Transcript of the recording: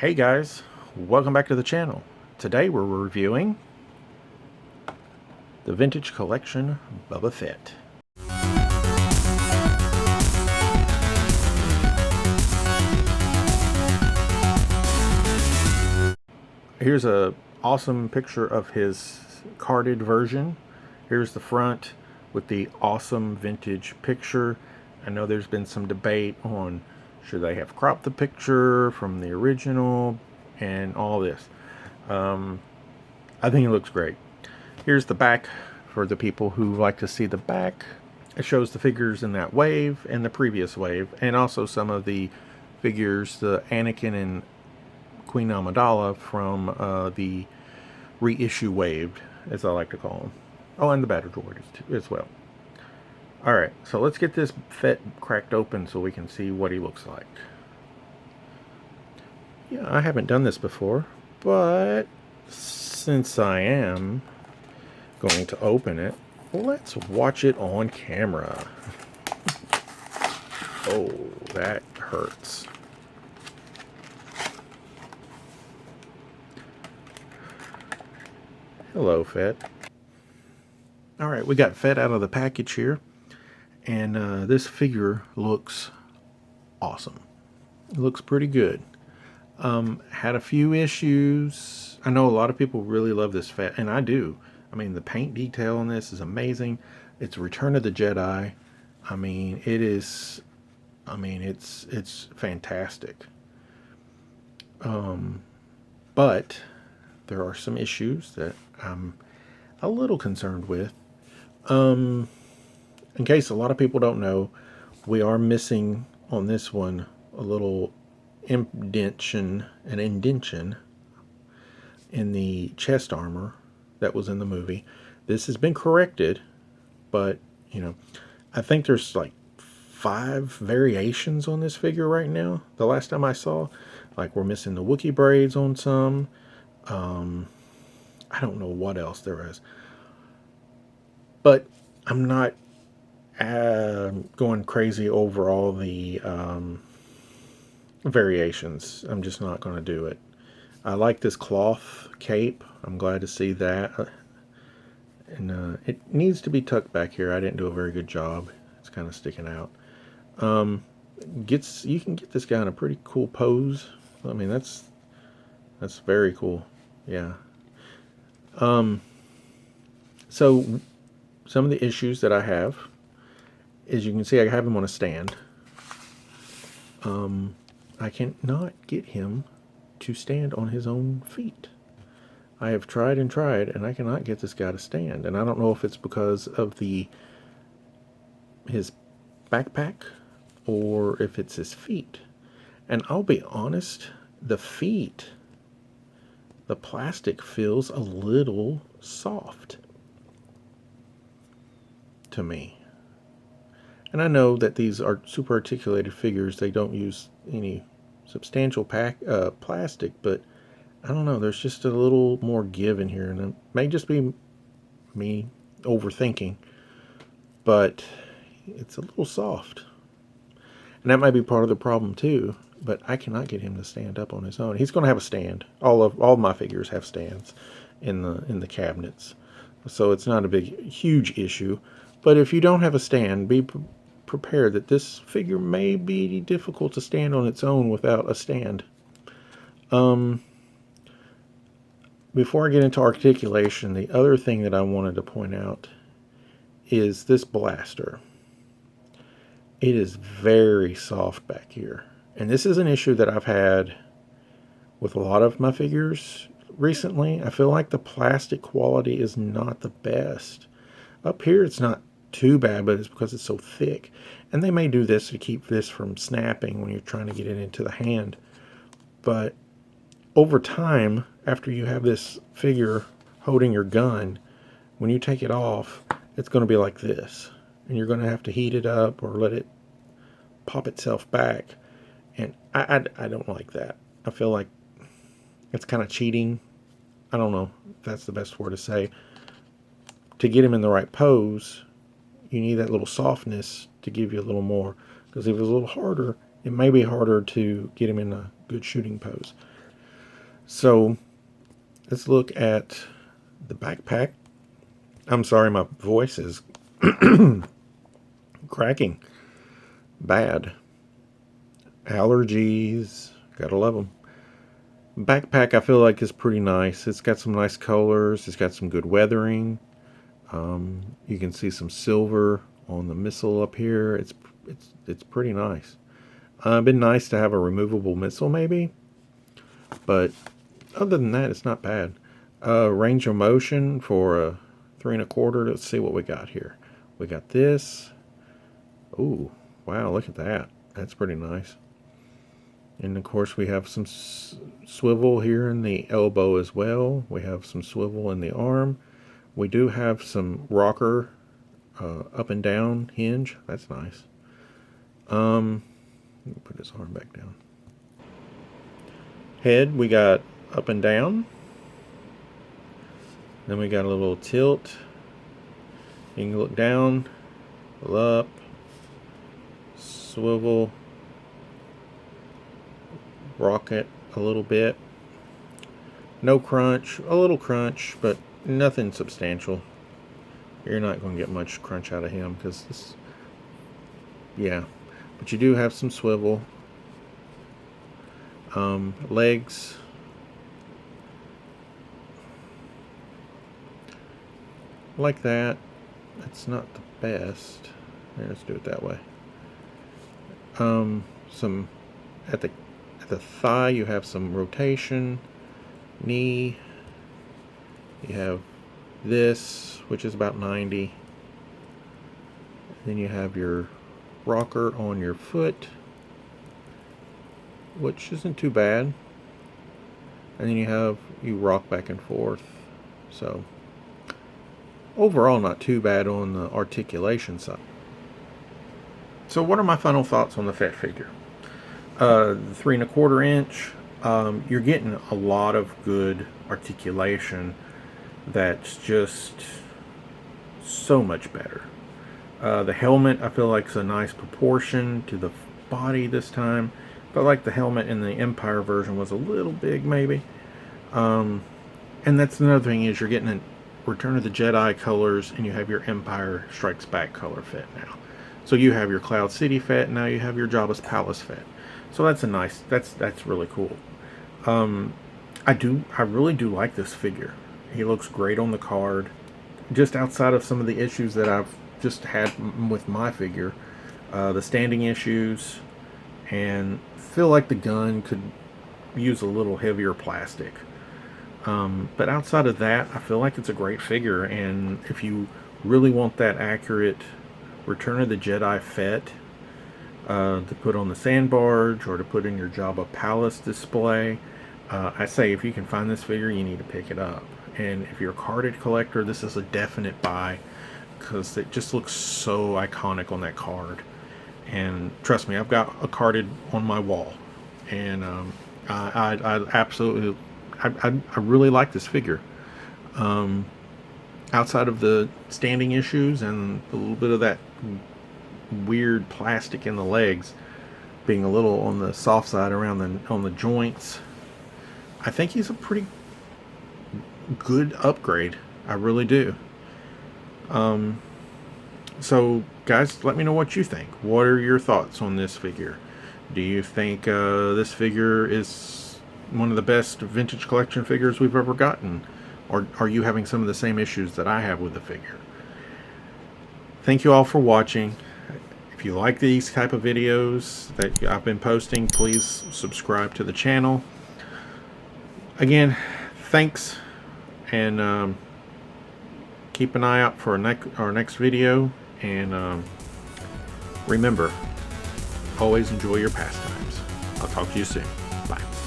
Hey guys, welcome back to the channel. Today we're reviewing the Vintage Collection Boba Fett. Here's a awesome picture of his carded version. Here's the front with the awesome vintage picture. I know there's been some debate on should they have cropped the picture from the original and all this. I think it looks great. Here's the back for the people who like to see the back. It shows the figures in that wave and the previous wave, and also some of the figures, the Anakin and Queen Amidala from the reissue wave, as I like to call them. Oh, and the Battle Droid as well. Alright, so let's get this Fett cracked open so we can see what he looks like. Yeah, I haven't done this before, but since I am going to open it, let's watch it on camera. Oh, that hurts. Hello, Fett. Alright, we got Fett out of the package here, and this figure looks awesome. It looks pretty good. Had a few issues. I know a lot of people really love this Fett, and I do. I mean, the paint detail on this is amazing. It's Return of the Jedi. I mean, it is. I mean, it's fantastic. But there are some issues that I'm a little concerned with. In case a lot of people don't know, we are missing on this one a little indentation in the chest armor that was in the movie. This has been corrected, but you know, I think there's like 5 variations on this figure right now. The last time I saw, like, we're missing the Wookiee braids on some. I don't know what else there is, but I'm not going crazy over all the variations. I'm just not going to do it. I like this cloth cape. I'm glad to see that. And it needs to be tucked back here. I didn't do a very good job. It's kind of sticking out. You can get this guy in a pretty cool pose. I mean, that's very cool. Yeah. So some of the issues that I have is, you can see I have him on a stand. I cannot get him to stand on his own feet. I have tried and tried, and I cannot get this guy to stand. And I don't know if it's because of his backpack or if it's his feet. And I'll be honest, the feet, the plastic feels a little soft to me. And I know that these are super articulated figures. They don't use any substantial plastic, but I don't know. There's just a little more give in here, and it may just be me overthinking, but it's a little soft. And that might be part of the problem too, but I cannot get him to stand up on his own. He's going to have a stand. All of my figures have stands in the cabinets, so it's not a huge issue. But if you don't have a stand, be prepared that this figure may be difficult to stand on its own without a stand. Before I get into articulation, the other thing that I wanted to point out is this blaster. It is very soft back here. And this is an issue that I've had with a lot of my figures recently. I feel like the plastic quality is not the best. Up here it's not too bad, but it's because it's so thick. And they may do this to keep this from snapping when you're trying to get it into the hand. But over time, after you have this figure holding your gun, when you take it off, it's going to be like this. And you're going to have to heat it up or let it pop itself back. And I don't like that. I feel like it's kind of cheating. I don't know if that's the best word to say. To get him in the right pose, you need that little softness to give you a little more. Because if it was a little harder, it may be harder to get him in a good shooting pose. So let's look at the backpack. I'm sorry, my voice is cracking bad. Allergies, gotta love them. Backpack, I feel like, is pretty nice. It's got some nice colors. It's got some good weathering. You can see some silver on the missile up here. It's pretty nice. It'd been nice to have a removable missile, maybe, but other than that, it's not bad. Range of motion for a 3 1/4. Let's see what we got here. We got this. Ooh, wow! Look at that. That's pretty nice. And of course, we have some swivel here in the elbow as well. We have some swivel in the arm. We do have some rocker up and down hinge. That's nice. Let me put his arm back down. Head, we got up and down. Then we got a little tilt. You can look down, up, swivel, rock it a little bit. No crunch, a little crunch, but nothing substantial. You're not going to get much crunch out of him because this, yeah. But you do have some swivel. Legs. Like that. It's not the best. Here, let's do it that way. Some at the thigh you have some rotation. Knee. You have this, which is about 90. Then you have your rocker on your foot, which isn't too bad. And then you rock back and forth. So overall, not too bad on the articulation side. So what are my final thoughts on the Fett figure? The 3 1/4 inch, you're getting a lot of good articulation that's just so much better. The helmet, I feel like, is a nice proportion to the body this time. I felt like the helmet in the Empire version was a little big, maybe. And that's another thing, is you're getting a Return of the Jedi colors, and you have your Empire Strikes Back color Fett now. So you have your Cloud City Fett, now you have your Jabba's Palace Fett. So that's a nice, that's really cool. I really do like this figure. He looks great on the card. Just outside of some of the issues that I've just had with my figure, the standing issues, and feel like the gun could use a little heavier plastic. But outside of that, I feel like it's a great figure, and if you really want that accurate Return of the Jedi Fett to put on the sand barge or to put in your Jabba Palace display, I say if you can find this figure, you need to pick it up. And if you're a carded collector, this is a definite buy, because it just looks so iconic on that card. And trust me, I've got a carded on my wall, and I absolutely, I really like this figure. Outside of the standing issues and a little bit of that weird plastic in the legs being a little on the soft side around on the joints, I think he's a pretty good upgrade. I really do. So guys, let me know what you think. What are your thoughts on this figure? Do you think this figure is one of the best vintage collection figures we've ever gotten? Or are you having some of the same issues that I have with the figure? Thank you all for watching. If you like these type of videos that I've been posting, please subscribe to the channel. Again, thanks, and keep an eye out for our next video. And remember, always enjoy your pastimes. I'll talk to you soon. Bye.